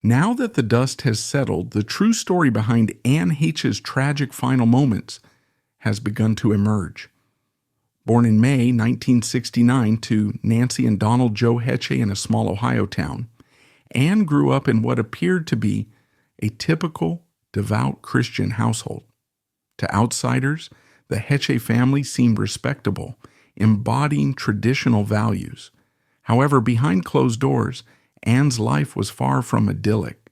Now that the dust has settled, the true story behind Anne Heche's tragic final moments has begun to emerge. Born in May 1969 to Nancy and Donald Joe Heche in a small Ohio town, Anne grew up in what appeared to be a typical devout Christian household. To outsiders, the Heche family seemed respectable, embodying traditional values. However, behind closed doors, Anne's life was far from idyllic.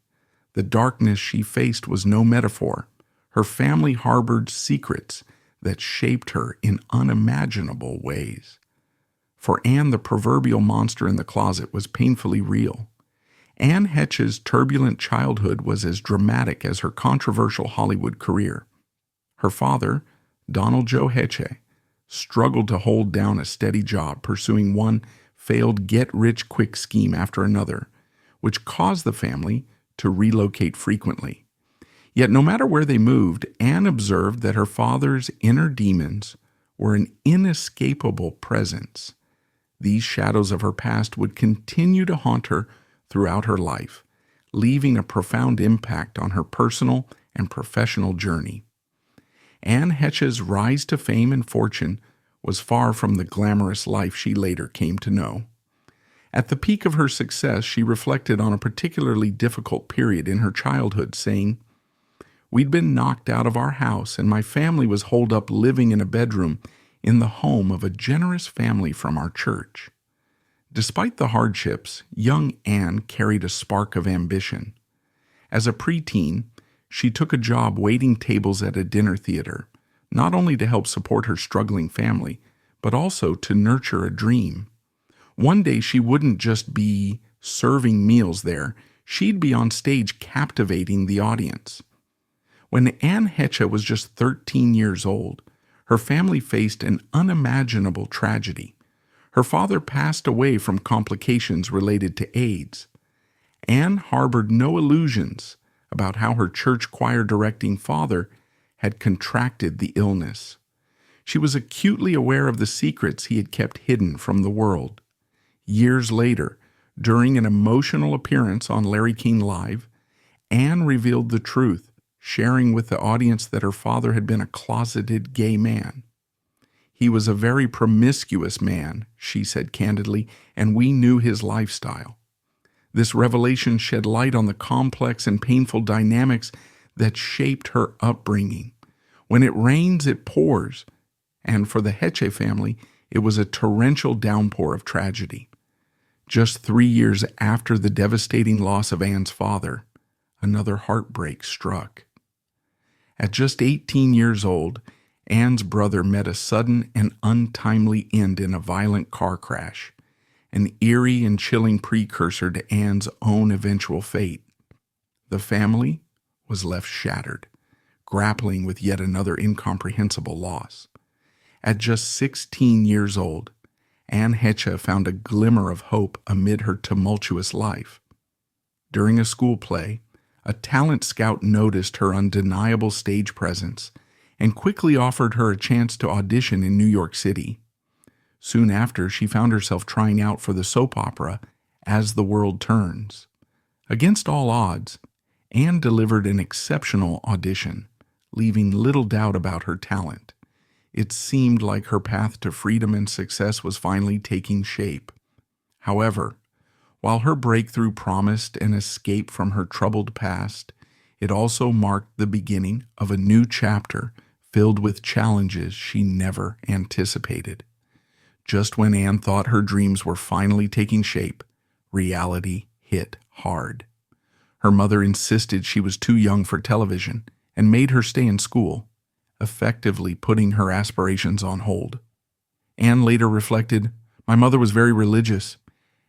The darkness she faced was no metaphor. Her family harbored secrets that shaped her in unimaginable ways. For Anne, the proverbial monster in the closet was painfully real. Anne Heche's turbulent childhood was as dramatic as her controversial Hollywood career. Her father, Donald Joe Heche, struggled to hold down a steady job, pursuing one failed get-rich-quick scheme after another, which caused the family to relocate frequently. Yet no matter where they moved, Anne observed that her father's inner demons were an inescapable presence. These shadows of her past would continue to haunt her throughout her life, leaving a profound impact on her personal and professional journey. Anne Heche's rise to fame and fortune was far from the glamorous life she later came to know. At the peak of her success, she reflected on a particularly difficult period in her childhood, saying, "We'd been knocked out of our house, and my family was holed up living in a bedroom in the home of a generous family from our church." Despite the hardships, young Anne carried a spark of ambition. As a preteen, she took a job waiting tables at a dinner theater, not only to help support her struggling family, but also to nurture a dream. One day she wouldn't just be serving meals there, she'd be on stage captivating the audience. When Anne Heche was just 13 years old, her family faced an unimaginable tragedy. Her father passed away from complications related to AIDS. Anne harbored no illusions about how her church choir directing father had contracted the illness. She was acutely aware of the secrets he had kept hidden from the world. Years later, during an emotional appearance on Larry King Live, Anne revealed the truth, sharing with the audience that her father had been a closeted gay man. "He was a very promiscuous man," she said candidly, "and we knew his lifestyle." This revelation shed light on the complex and painful dynamics that shaped her upbringing. When it rains, it pours, and for the Heche family, it was a torrential downpour of tragedy. Just 3 years after the devastating loss of Anne's father, another heartbreak struck. At just 18 years old, Anne's brother met a sudden and untimely end in a violent car crash, an eerie and chilling precursor to Anne's own eventual fate. The family was left shattered, grappling with yet another incomprehensible loss. At just 16 years old, Anne Heche found a glimmer of hope amid her tumultuous life. During a school play, a talent scout noticed her undeniable stage presence and quickly offered her a chance to audition in New York City. Soon after, she found herself trying out for the soap opera As the World Turns. Against all odds, Anne delivered an exceptional audition, leaving little doubt about her talent. It seemed like her path to freedom and success was finally taking shape. However, while her breakthrough promised an escape from her troubled past, it also marked the beginning of a new chapter filled with challenges she never anticipated. Just when Anne thought her dreams were finally taking shape, reality hit hard. Her mother insisted she was too young for television and made her stay in school, effectively putting her aspirations on hold. Anne later reflected, "My mother was very religious,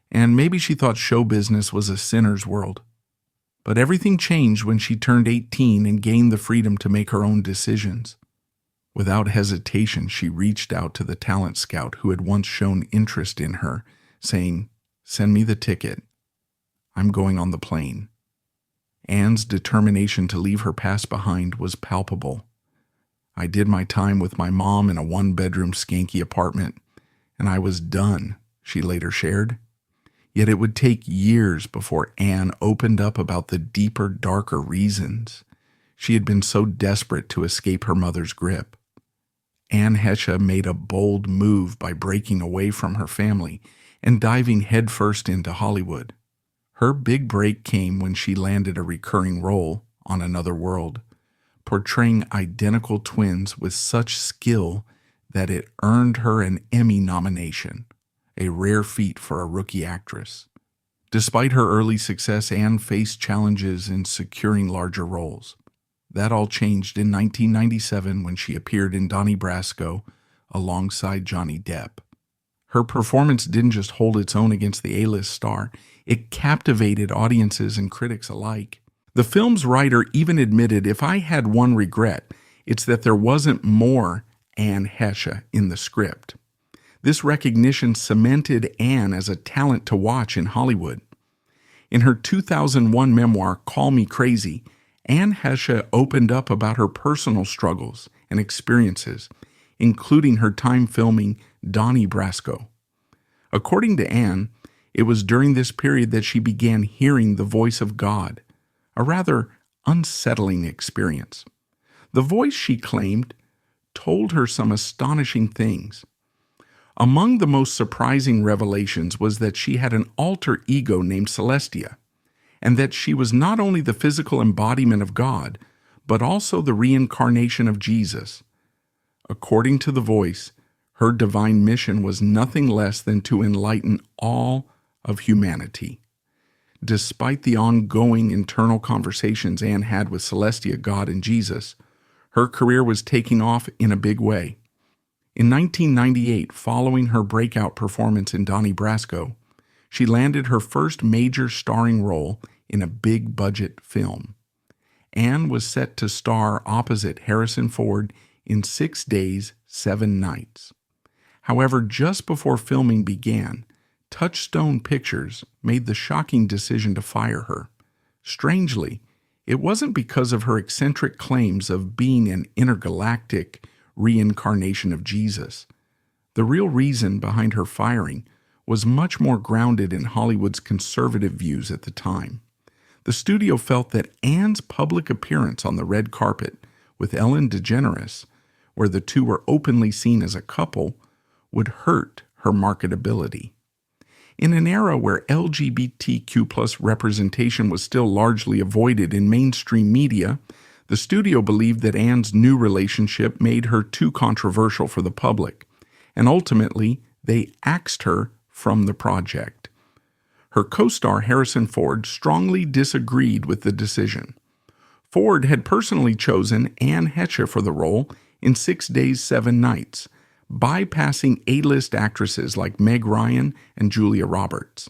and maybe she thought show business was a sinner's world." But everything changed when she turned 18 and gained the freedom to make her own decisions. Without hesitation, she reached out to the talent scout who had once shown interest in her, saying, "Send me the ticket. I'm going on the plane." Anne's determination to leave her past behind was palpable. "I did my time with my mom in a one-bedroom skanky apartment, and I was done," she later shared. Yet it would take years before Anne opened up about the deeper, darker reasons she had been so desperate to escape her mother's grip. Anne Heche made a bold move by breaking away from her family and diving headfirst into Hollywood. Her big break came when she landed a recurring role on Another World, portraying identical twins with such skill that it earned her an Emmy nomination, a rare feat for a rookie actress. Despite her early success, Anne faced challenges in securing larger roles. That all changed in 1997 when she appeared in Donnie Brasco alongside Johnny Depp. Her performance didn't just hold its own against the A-list star, it captivated audiences and critics alike. The film's writer even admitted, "If I had one regret, it's that there wasn't more Anne Heche in the script." This recognition cemented Anne as a talent to watch in Hollywood. In her 2001 memoir, Call Me Crazy, Anne Heche opened up about her personal struggles and experiences, including her time filming Donnie Brasco. According to Anne, it was during this period that she began hearing the voice of God, a rather unsettling experience. The voice, she claimed, told her some astonishing things. Among the most surprising revelations was that she had an alter ego named Celestia, and that she was not only the physical embodiment of God, but also the reincarnation of Jesus. According to the voice, her divine mission was nothing less than to enlighten all of humanity. Despite the ongoing internal conversations Anne had with Celestia, God, and Jesus, her career was taking off in a big way. In 1998, following her breakout performance in Donnie Brasco, she landed her first major starring role in a big-budget film. Anne was set to star opposite Harrison Ford in 6 Days, 7 Nights. However, just before filming began, Touchstone Pictures made the shocking decision to fire her. Strangely, it wasn't because of her eccentric claims of being an intergalactic reincarnation of Jesus. The real reason behind her firing was much more grounded in Hollywood's conservative views at the time. The studio felt that Anne's public appearance on the red carpet with Ellen DeGeneres, where the two were openly seen as a couple, would hurt her marketability. In an era where LGBTQ+ representation was still largely avoided in mainstream media, the studio believed that Anne's new relationship made her too controversial for the public, and ultimately they axed her from the project. Her co-star Harrison Ford strongly disagreed with the decision. Ford had personally chosen Anne Heche for the role in 6 Days, 7 Nights, bypassing A-list actresses like Meg Ryan and Julia Roberts.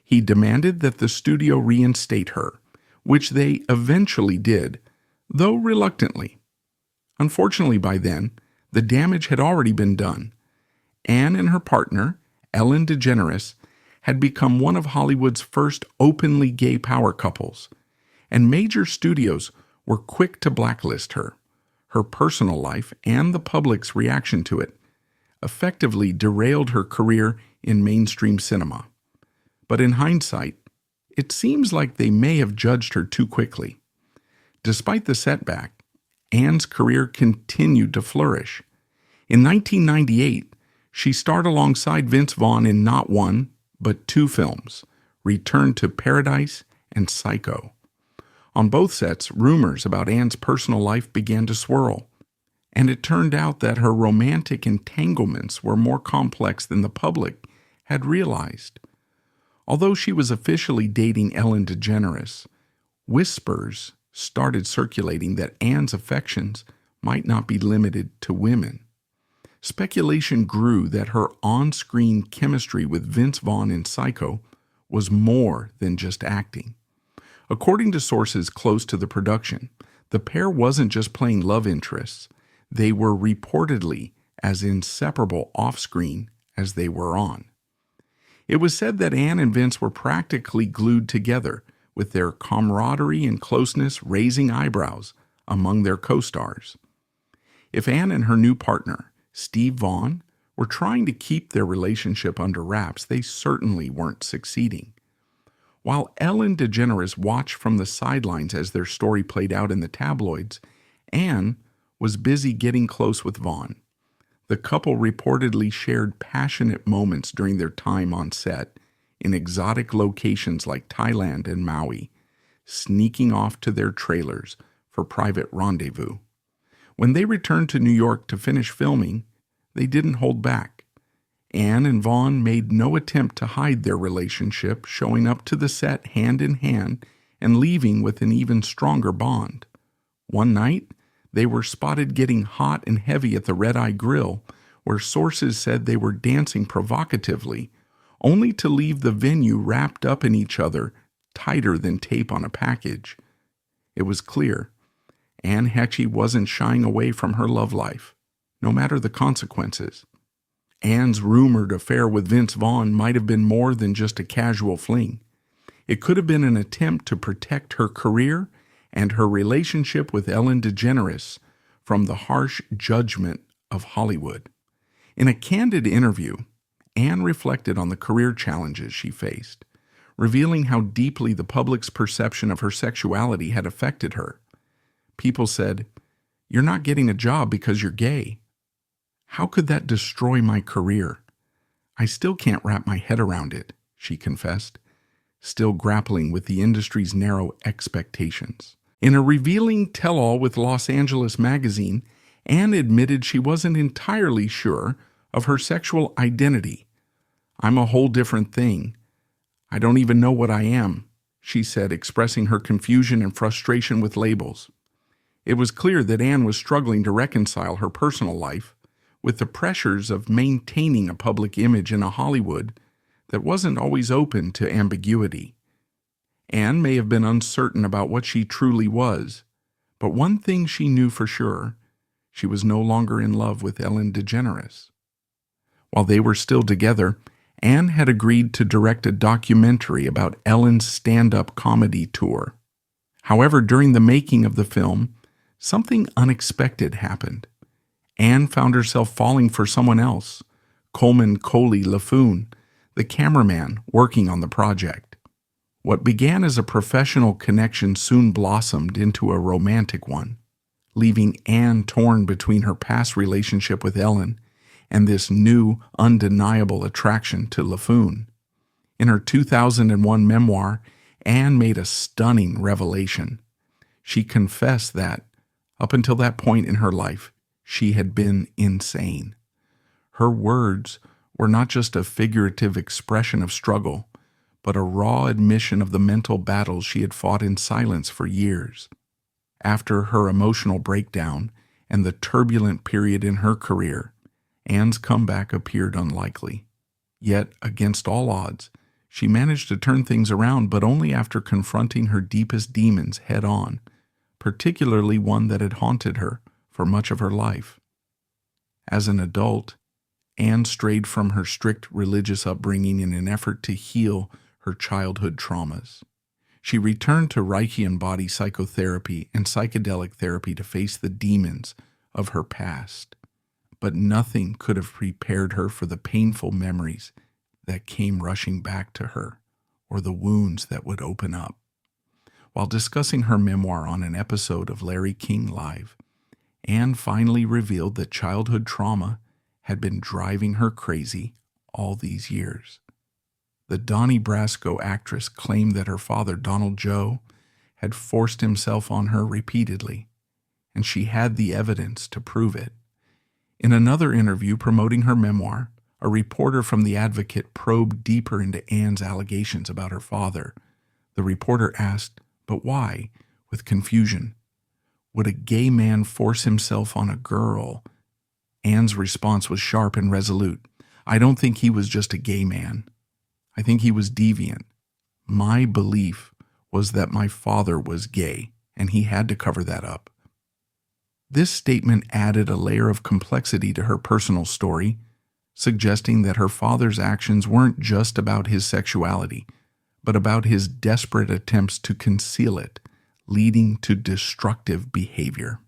He demanded that the studio reinstate her, which they eventually did, though reluctantly. Unfortunately, by then, the damage had already been done. Anne and her partner, Ellen DeGeneres, had become one of Hollywood's first openly gay power couples, and major studios were quick to blacklist her. Her personal life and the public's reaction to it effectively derailed her career in mainstream cinema. But in hindsight, it seems like they may have judged her too quickly. Despite the setback, Anne's career continued to flourish. In 1998, she starred alongside Vince Vaughn in not one, but 2 films, Return to Paradise and Psycho. On both sets, rumors about Anne's personal life began to swirl, and it turned out that her romantic entanglements were more complex than the public had realized. Although she was officially dating Ellen DeGeneres, whispers started circulating that Anne's affections might not be limited to women. Speculation grew that her on-screen chemistry with Vince Vaughn in Psycho was more than just acting. According to sources close to the production, the pair wasn't just playing love interests, they were reportedly as inseparable off-screen as they were on. It was said that Anne and Vince were practically glued together, with their camaraderie and closeness raising eyebrows among their co-stars. If Anne and her new partner, Steve Vaughn, were trying to keep their relationship under wraps, they certainly weren't succeeding. While Ellen DeGeneres watched from the sidelines as their story played out in the tabloids, Anne was busy getting close with Vaughn. The couple reportedly shared passionate moments during their time on set in exotic locations like Thailand and Maui, sneaking off to their trailers for private rendezvous. When they returned to New York to finish filming, they didn't hold back. Anne and Vaughn made no attempt to hide their relationship, showing up to the set hand in hand and leaving with an even stronger bond. One night, they were spotted getting hot and heavy at the Red Eye Grill, where sources said they were dancing provocatively, only to leave the venue wrapped up in each other, tighter than tape on a package. It was clear Anne Heche wasn't shying away from her love life, no matter the consequences. Anne's rumored affair with Vince Vaughn might have been more than just a casual fling. It could have been an attempt to protect her career and her relationship with Ellen DeGeneres from the harsh judgment of Hollywood. In a candid interview, Anne reflected on the career challenges she faced, revealing how deeply the public's perception of her sexuality had affected her. People said, "You're not getting a job because you're gay." "How could that destroy my career? I still can't wrap my head around it," she confessed, still grappling with the industry's narrow expectations. In a revealing tell-all with Los Angeles Magazine, Anne admitted she wasn't entirely sure of her sexual identity. "I'm a whole different thing. I don't even know what I am," she said, expressing her confusion and frustration with labels. It was clear that Anne was struggling to reconcile her personal life with the pressures of maintaining a public image in a Hollywood that wasn't always open to ambiguity. Anne may have been uncertain about what she truly was, but one thing she knew for sure: she was no longer in love with Ellen DeGeneres. While they were still together, Anne had agreed to direct a documentary about Ellen's stand-up comedy tour. However, during the making of the film, something unexpected happened. Anne found herself falling for someone else, Coleman Coley LaFoon, the cameraman working on the project. What began as a professional connection soon blossomed into a romantic one, leaving Anne torn between her past relationship with Ellen and this new, undeniable attraction to LaFoon. In her 2001 memoir, Anne made a stunning revelation. She confessed that, up until that point in her life, she had been insane. Her words were not just a figurative expression of struggle, but a raw admission of the mental battles she had fought in silence for years. After her emotional breakdown and the turbulent period in her career, Anne's comeback appeared unlikely. Yet, against all odds, she managed to turn things around, but only after confronting her deepest demons head-on, particularly one that had haunted her for much of her life. As an adult, Anne strayed from her strict religious upbringing in an effort to heal her childhood traumas. She returned to Reiki and body psychotherapy and psychedelic therapy to face the demons of her past. But nothing could have prepared her for the painful memories that came rushing back to her, or the wounds that would open up. While discussing her memoir on an episode of Larry King Live, Anne finally revealed that childhood trauma had been driving her crazy all these years. The Donnie Brasco actress claimed that her father, Donald Joe, had forced himself on her repeatedly, and she had the evidence to prove it. In another interview promoting her memoir, a reporter from The Advocate probed deeper into Anne's allegations about her father. The reporter asked, "But why?" with confusion. "Would a gay man force himself on a girl?" Anne's response was sharp and resolute. "I don't think he was just a gay man. I think he was deviant. My belief was that my father was gay, and he had to cover that up." This statement added a layer of complexity to her personal story, suggesting that her father's actions weren't just about his sexuality, but about his desperate attempts to conceal it, leading to destructive behavior.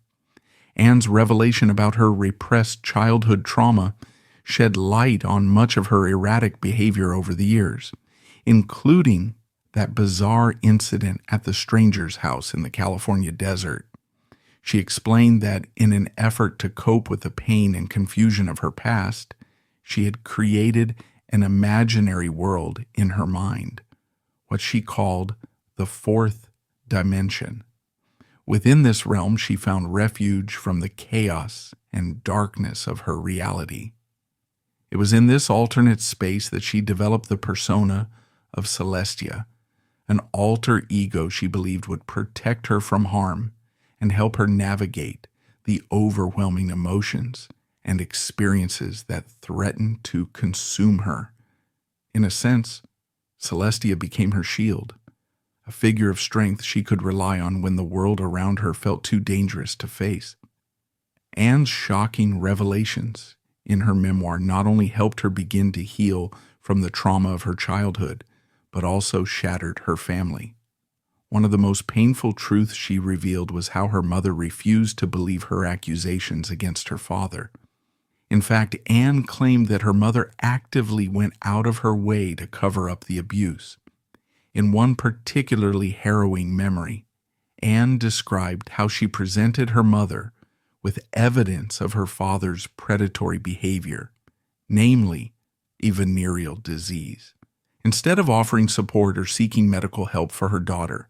Anne's revelation about her repressed childhood trauma shed light on much of her erratic behavior over the years, including that bizarre incident at the stranger's house in the California desert. She explained that in an effort to cope with the pain and confusion of her past, she had created an imaginary world in her mind, what she called the fourth dimension. Within this realm, she found refuge from the chaos and darkness of her reality. It was in this alternate space that she developed the persona of Celestia, an alter ego she believed would protect her from harm and help her navigate the overwhelming emotions and experiences that threatened to consume her. In a sense, Celestia became her shield, a figure of strength she could rely on when the world around her felt too dangerous to face. Anne's shocking revelations in her memoir not only helped her begin to heal from the trauma of her childhood, but also shattered her family. One of the most painful truths she revealed was how her mother refused to believe her accusations against her father. In fact, Anne claimed that her mother actively went out of her way to cover up the abuse. In one particularly harrowing memory, Anne described how she presented her mother with evidence of her father's predatory behavior, namely a venereal disease. Instead of offering support or seeking medical help for her daughter,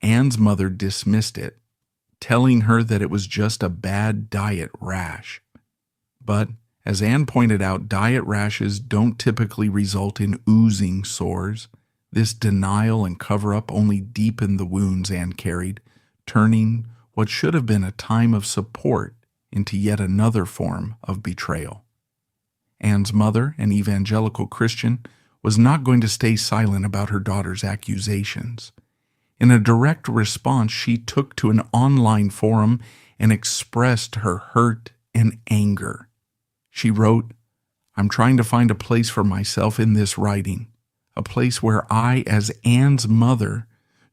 Anne's mother dismissed it, telling her that it was just a bad diet rash. But, as Anne pointed out, diet rashes don't typically result in oozing sores. This denial and cover-up only deepened the wounds Anne carried, turning what should have been a time of support into yet another form of betrayal. Anne's mother, an evangelical Christian, was not going to stay silent about her daughter's accusations. In a direct response, she took to an online forum and expressed her hurt and anger. She wrote, "I'm trying to find a place for myself in this writing, a place where I, as Anne's mother,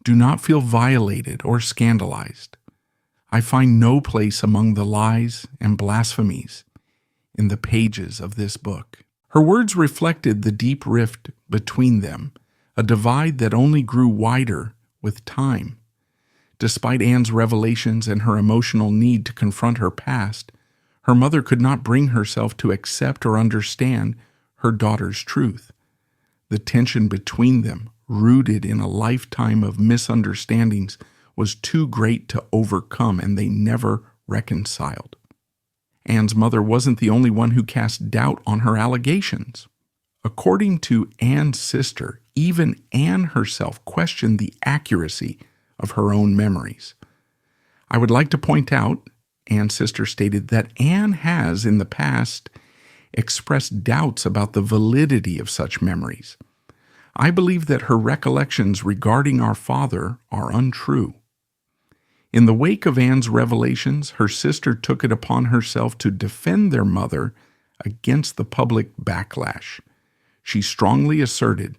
do not feel violated or scandalized. I find no place among the lies and blasphemies in the pages of this book." Her words reflected the deep rift between them, a divide that only grew wider with time. Despite Anne's revelations and her emotional need to confront her past, her mother could not bring herself to accept or understand her daughter's truth. The tension between them, rooted in a lifetime of misunderstandings, was too great to overcome, and they never reconciled. Anne's mother wasn't the only one who cast doubt on her allegations. According to Anne's sister, even Anne herself questioned the accuracy of her own memories. I would like to point out, Anne's sister stated, that Anne has in the past expressed doubts about the validity of such memories. I believe that her recollections regarding our father are untrue. In the wake of Anne's revelations, her sister took it upon herself to defend their mother against the public backlash. She strongly asserted,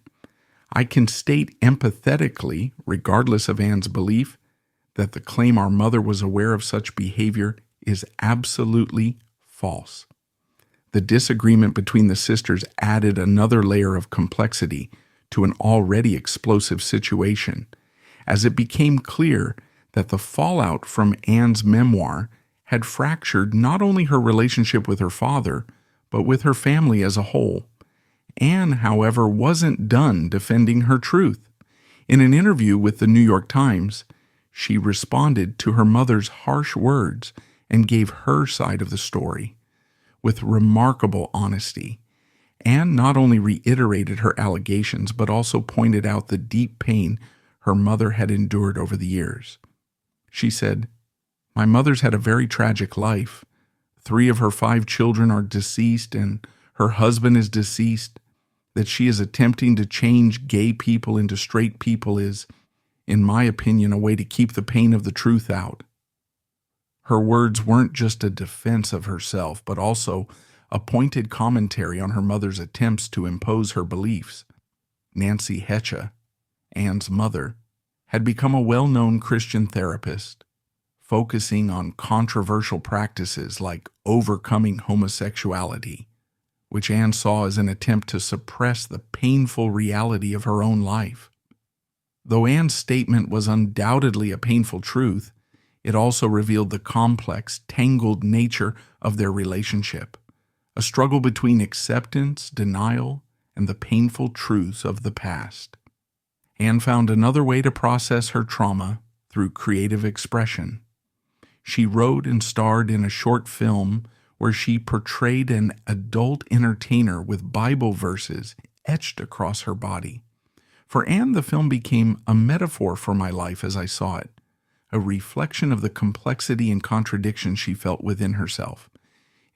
"I can state empathetically, regardless of Anne's belief, that the claim our mother was aware of such behavior is absolutely false." The disagreement between the sisters added another layer of complexity to an already explosive situation, as it became clear that the fallout from Anne's memoir had fractured not only her relationship with her father, but with her family as a whole. Anne, however, wasn't done defending her truth. In an interview with the New York Times, she responded to her mother's harsh words and gave her side of the story. With remarkable honesty, Anne not only reiterated her allegations, but also pointed out the deep pain her mother had endured over the years. She said, "My mother's had a very tragic life. 3 of her 5 children are deceased, and her husband is deceased. That she is attempting to change gay people into straight people is, in my opinion, a way to keep the pain of the truth out." Her words weren't just a defense of herself, but also a pointed commentary on her mother's attempts to impose her beliefs. Nancy Heche, Anne's mother, had become a well-known Christian therapist, focusing on controversial practices like overcoming homosexuality, which Anne saw as an attempt to suppress the painful reality of her own life. Though Anne's statement was undoubtedly a painful truth, it also revealed the complex, tangled nature of their relationship, a struggle between acceptance, denial, and the painful truths of the past. Anne found another way to process her trauma through creative expression. She wrote and starred in a short film where she portrayed an adult entertainer with Bible verses etched across her body. For Anne, the film became a metaphor for my life as I saw it, a reflection of the complexity and contradiction she felt within herself.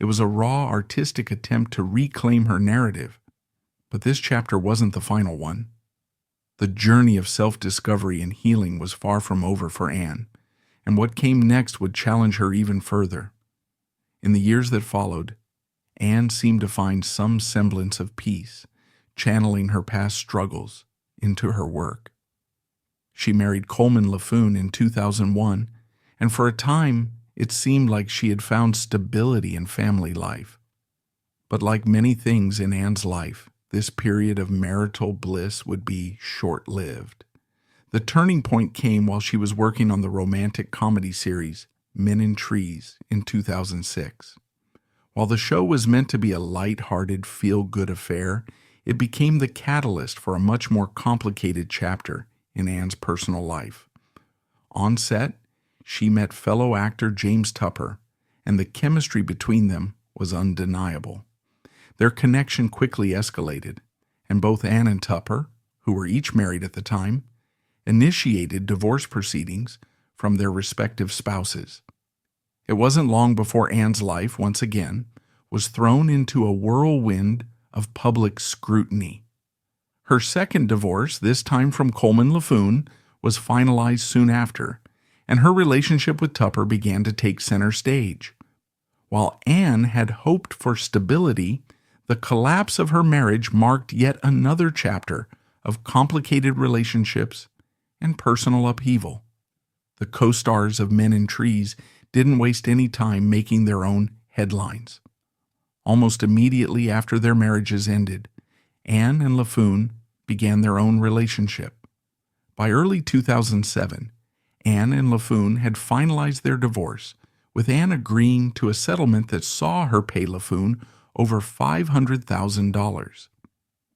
It was a raw, artistic attempt to reclaim her narrative. But this chapter wasn't the final one. The journey of self-discovery and healing was far from over for Anne, and what came next would challenge her even further. In the years that followed, Anne seemed to find some semblance of peace, channeling her past struggles into her work. She married Coleman LaFoon in 2001, and for a time it seemed like she had found stability in family life. But like many things in Anne's life, this period of marital bliss would be short-lived. The turning point came while she was working on the romantic comedy series Men in Trees in 2006. While the show was meant to be a light-hearted, feel-good affair, it became the catalyst for a much more complicated chapter in Anne's personal life. On set, she met fellow actor James Tupper, and the chemistry between them was undeniable. Their connection quickly escalated, and both Anne and Tupper, who were each married at the time, initiated divorce proceedings from their respective spouses. It wasn't long before Anne's life, once again, was thrown into a whirlwind of public scrutiny. Her second divorce, this time from Coleman LaFoon, was finalized soon after, and her relationship with Tupper began to take center stage. While Anne had hoped for stability, the collapse of her marriage marked yet another chapter of complicated relationships and personal upheaval. The co-stars of Men in Trees didn't waste any time making their own headlines. Almost immediately after their marriages ended, Anne and LaFoon began their own relationship. By early 2007, Anne and LaFoon had finalized their divorce, with Anne agreeing to a settlement that saw her pay LaFoon over $500,000.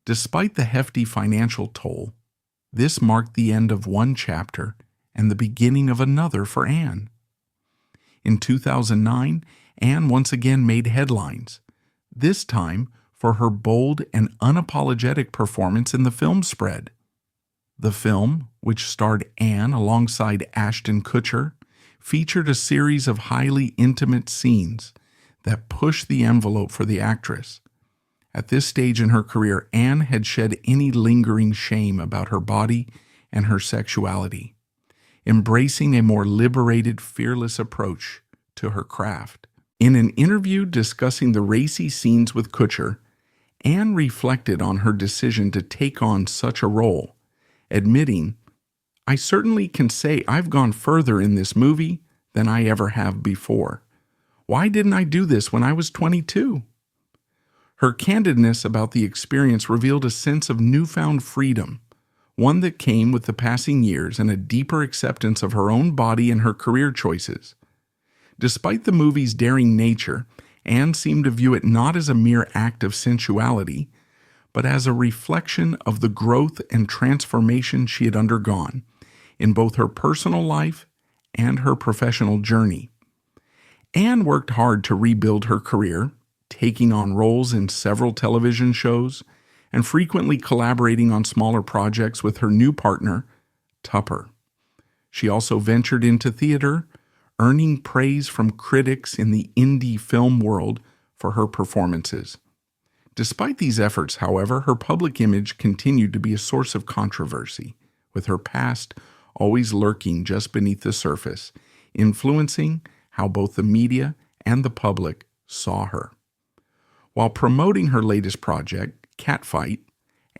Despite the hefty financial toll, this marked the end of one chapter and the beginning of another for Anne. In 2009, Anne once again made headlines, this time for her bold and unapologetic performance in the film Spread. The film, which starred Anne alongside Ashton Kutcher, featured a series of highly intimate scenes that pushed the envelope for the actress. At this stage in her career, Anne had shed any lingering shame about her body and her sexuality, embracing a more liberated, fearless approach to her craft. In an interview discussing the racy scenes with Kutcher, Anne reflected on her decision to take on such a role, admitting, "I certainly can say I've gone further in this movie than I ever have before. Why didn't I do this when I was 22? Her candidness about the experience revealed a sense of newfound freedom, one that came with the passing years and a deeper acceptance of her own body and her career choices. Despite the movie's daring nature, Anne seemed to view it not as a mere act of sensuality, but as a reflection of the growth and transformation she had undergone in both her personal life and her professional journey. Anne worked hard to rebuild her career, taking on roles in several television shows and frequently collaborating on smaller projects with her new partner, Tupper. She also ventured into theater, earning praise from critics in the indie film world for her performances. Despite these efforts, however, her public image continued to be a source of controversy, with her past always lurking just beneath the surface, influencing how both the media and the public saw her. While promoting her latest project, Catfight,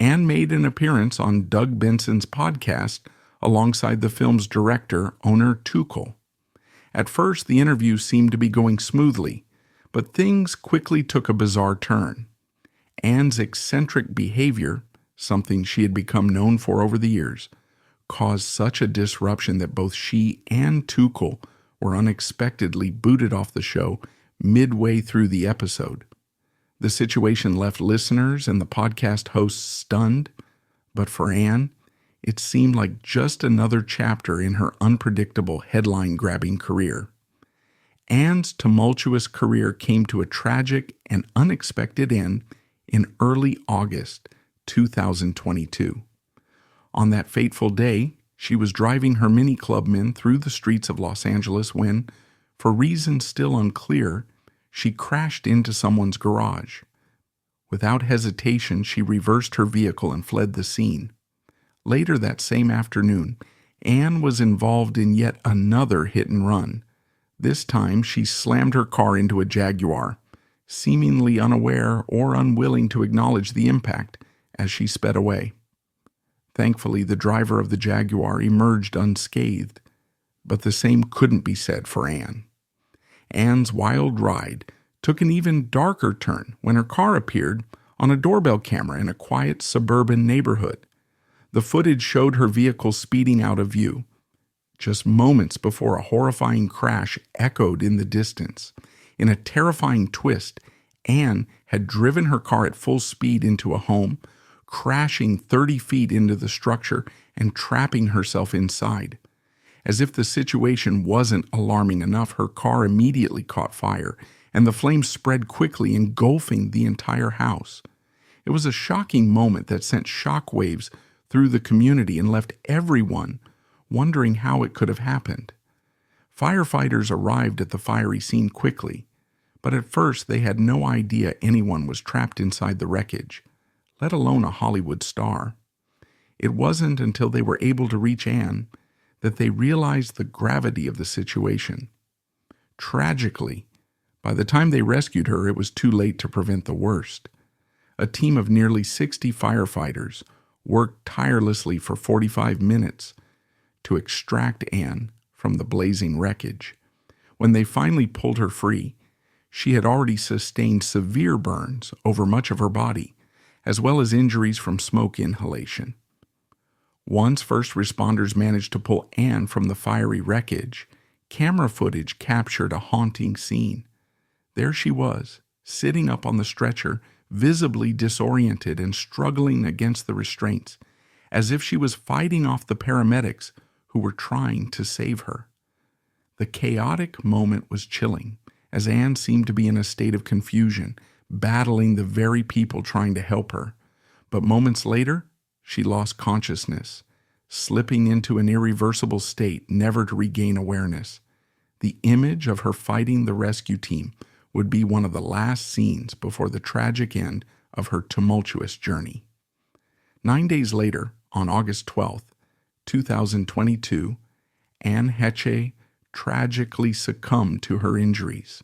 Anne made an appearance on Doug Benson's podcast alongside the film's director, Oner Tuchel. At first, the interview seemed to be going smoothly, but things quickly took a bizarre turn. Anne's eccentric behavior, something she had become known for over the years, caused such a disruption that both she and Tuchel were unexpectedly booted off the show midway through the episode. The situation left listeners and the podcast hosts stunned, but for Anne, it seemed like just another chapter in her unpredictable headline-grabbing career. Anne's tumultuous career came to a tragic and unexpected end in early August 2022. On that fateful day, she was driving her mini clubmen through the streets of Los Angeles when, for reasons still unclear, she crashed into someone's garage. Without hesitation, she reversed her vehicle and fled the scene. Later that same afternoon, Anne was involved in yet another hit and run. This time, she slammed her car into a Jaguar, seemingly unaware or unwilling to acknowledge the impact as she sped away. Thankfully, the driver of the Jaguar emerged unscathed, but the same couldn't be said for Anne. Anne's wild ride took an even darker turn when her car appeared on a doorbell camera in a quiet suburban neighborhood. The footage showed her vehicle speeding out of view, just moments before a horrifying crash echoed in the distance. In a terrifying twist, Anne had driven her car at full speed into a home, crashing 30 feet into the structure and trapping herself inside. As if the situation wasn't alarming enough, her car immediately caught fire, and the flames spread quickly, engulfing the entire house. It was a shocking moment that sent shockwaves through the community and left everyone wondering how it could have happened. Firefighters arrived at the fiery scene quickly, but at first they had no idea anyone was trapped inside the wreckage, let alone a Hollywood star. It wasn't until they were able to reach Anne that they realized the gravity of the situation. Tragically, by the time they rescued her, it was too late to prevent the worst. A team of nearly 60 firefighters worked tirelessly for 45 minutes to extract Anne from the blazing wreckage. When they finally pulled her free, she had already sustained severe burns over much of her body, as well as injuries from smoke inhalation. Once first responders managed to pull Anne from the fiery wreckage, camera footage captured a haunting scene. There she was, sitting up on the stretcher, visibly disoriented and struggling against the restraints, as if she was fighting off the paramedics who were trying to save her. The chaotic moment was chilling, as Anne seemed to be in a state of confusion, battling the very people trying to help her. But moments later, she lost consciousness, slipping into an irreversible state, never to regain awareness. The image of her fighting the rescue team would be one of the last scenes before the tragic end of her tumultuous journey. 9 days later, on August 12th, 2022, Anne Heche tragically succumbed to her injuries.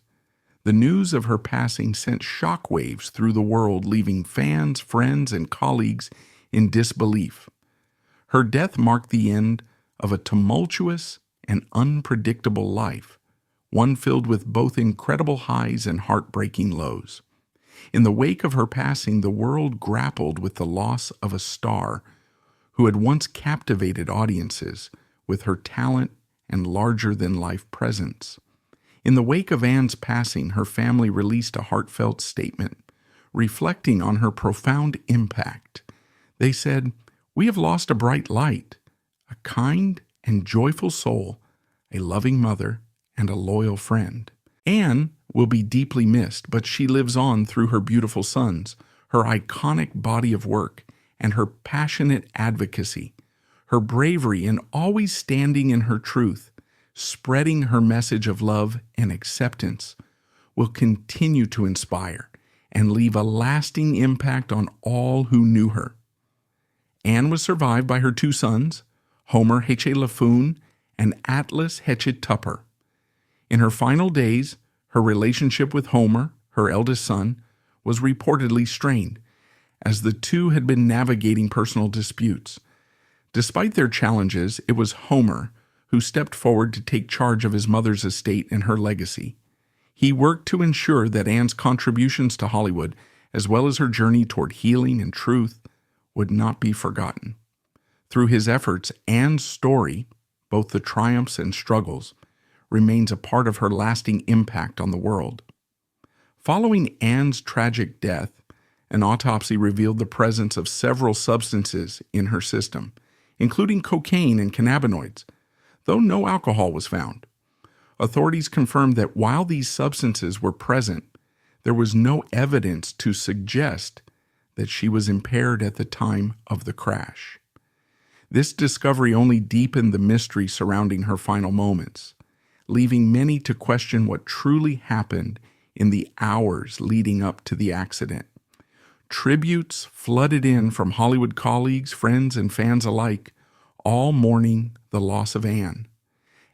The news of her passing sent shockwaves through the world, leaving fans, friends, and colleagues in disbelief. Her death marked the end of a tumultuous and unpredictable life, one filled with both incredible highs and heartbreaking lows. In the wake of her passing, the world grappled with the loss of a star who had once captivated audiences with her talent and larger-than-life presence. In the wake of Anne's passing, her family released a heartfelt statement, reflecting on her profound impact. They said, "We have lost a bright light, a kind and joyful soul, a loving mother, and a loyal friend." Anne will be deeply missed, but she lives on through her beautiful sons, her iconic body of work, and her passionate advocacy. Her bravery in always standing in her truth, spreading her message of love and acceptance, will continue to inspire and leave a lasting impact on all who knew her. Anne was survived by her 2 sons, Homer Heche Laffoon and Atlas Heche Tupper. In her final days, her relationship with Homer, her eldest son, was reportedly strained, as the two had been navigating personal disputes. Despite their challenges, it was Homer who stepped forward to take charge of his mother's estate and her legacy. He worked to ensure that Anne's contributions to Hollywood as well as her journey toward healing and truth, would not be forgotten. Through his efforts, Anne's story, both the triumphs and struggles, remains a part of her lasting impact on the world. Following Anne's tragic death, an autopsy revealed the presence of several substances in her system, including cocaine and cannabinoids, though no alcohol was found. Authorities confirmed that while these substances were present, there was no evidence to suggest that she was impaired at the time of the crash. This discovery only deepened the mystery surrounding her final moments, leaving many to question what truly happened in the hours leading up to the accident. Tributes flooded in from Hollywood colleagues, friends, and fans alike, all mourning the loss of Anne.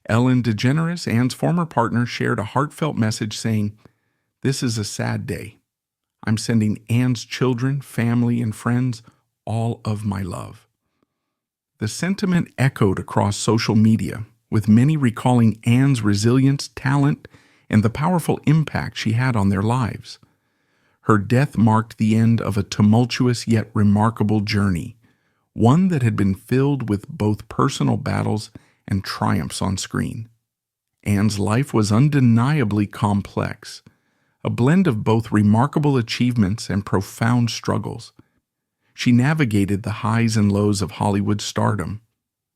Ellen DeGeneres, Anne's former partner, shared a heartfelt message saying, "This is a sad day. I'm sending Anne's children, family, and friends all of my love." The sentiment echoed across social media, with many recalling Anne's resilience, talent, and the powerful impact she had on their lives. Her death marked the end of a tumultuous yet remarkable journey, one that had been filled with both personal battles and triumphs on screen. Anne's life was undeniably complex, a blend of both remarkable achievements and profound struggles. She navigated the highs and lows of Hollywood stardom,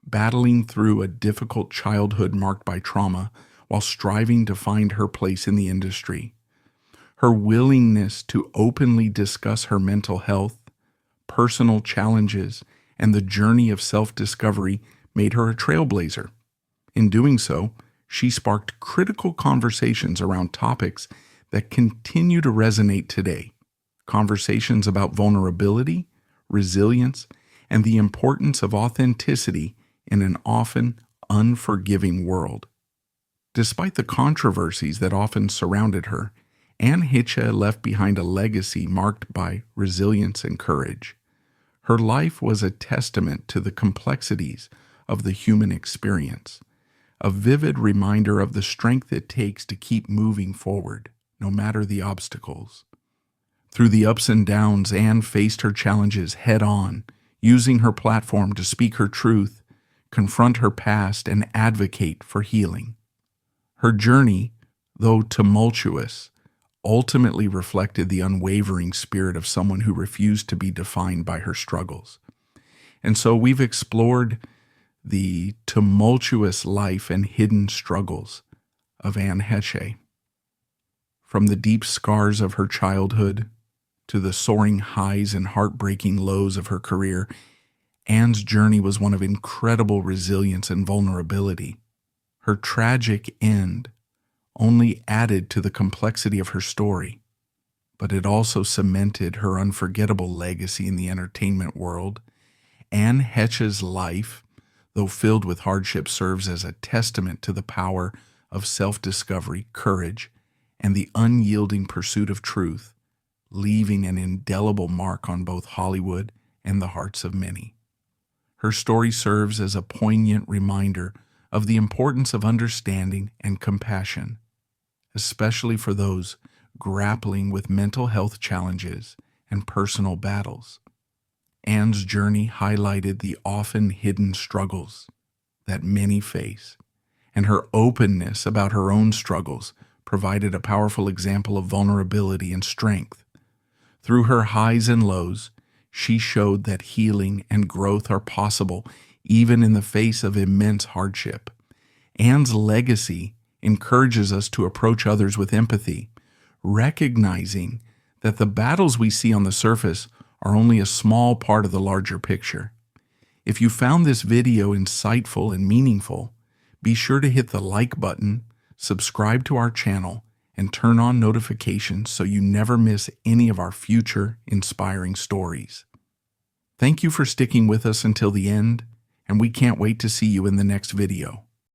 battling through a difficult childhood marked by trauma while striving to find her place in the industry. Her willingness to openly discuss her mental health, personal challenges, and the journey of self-discovery made her a trailblazer. In doing so, she sparked critical conversations around topics that continue to resonate today. Conversations about vulnerability, resilience, and the importance of authenticity in an often unforgiving world. Despite the controversies that often surrounded her, Anne Heche left behind a legacy marked by resilience and courage. Her life was a testament to the complexities of the human experience, a vivid reminder of the strength it takes to keep moving forward, no matter the obstacles. Through the ups and downs, Anne faced her challenges head-on, using her platform to speak her truth, confront her past, and advocate for healing. Her journey, though tumultuous, ultimately reflected the unwavering spirit of someone who refused to be defined by her struggles. And so we've explored the tumultuous life and hidden struggles of Anne Heche. From the deep scars of her childhood to the soaring highs and heartbreaking lows of her career, Anne's journey was one of incredible resilience and vulnerability. Her tragic end only added to the complexity of her story, but it also cemented her unforgettable legacy in the entertainment world. Anne Heche's life, though filled with hardship, serves as a testament to the power of self-discovery, courage, and the unyielding pursuit of truth, leaving an indelible mark on both Hollywood and the hearts of many. Her story serves as a poignant reminder of the importance of understanding and compassion, especially for those grappling with mental health challenges and personal battles. Anne's journey highlighted the often hidden struggles that many face, and her openness about her own struggles provided a powerful example of vulnerability and strength. Through her highs and lows, she showed that healing and growth are possible even in the face of immense hardship. Anne's legacy encourages us to approach others with empathy, recognizing that the battles we see on the surface are only a small part of the larger picture. If you found this video insightful and meaningful, be sure to hit the like button, subscribe to our channel, and turn on notifications so you never miss any of our future inspiring stories. Thank you for sticking with us until the end, and we can't wait to see you in the next video.